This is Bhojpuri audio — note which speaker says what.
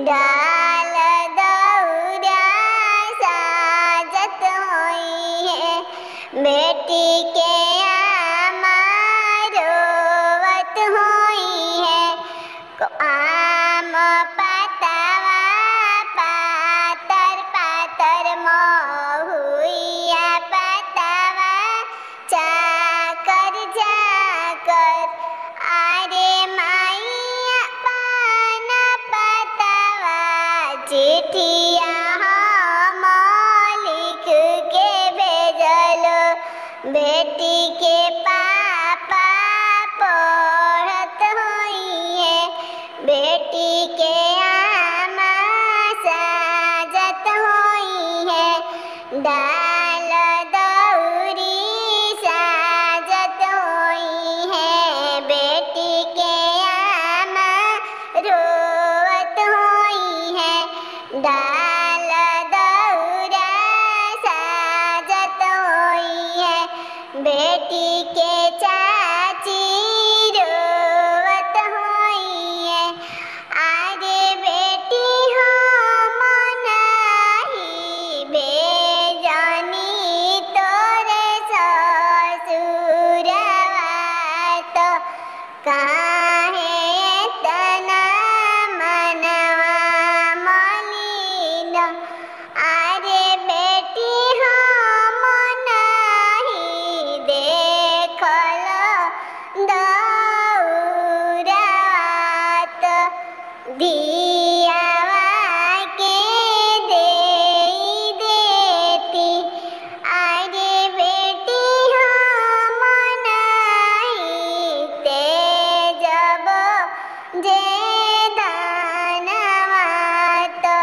Speaker 1: डाल दौरा साजत होई है बेटी के आमा रोवत होई है आम पातावा पातर पातर महुइया पातावा जाकर जाकर आरे माइया पान पातावा चिट्ठिया हम लिख के भेजलो बेटी के पापा पढ़त होई है बेटी के आमा साजत होई है डाल दौरी साजत होई है बेटी के आमा रोवत होई है डाल दौरा साजत होई है बेटी के चाची रोवत होई है आरे बेटी हम नाही भेजनी तोरे ससुरवा तो काहे तना मनवा मलिन आरे बेटी हम नाही देखल दौरा तो दियावा के देई देती आरे बेटी हम नाही तेजब जे दानवा तो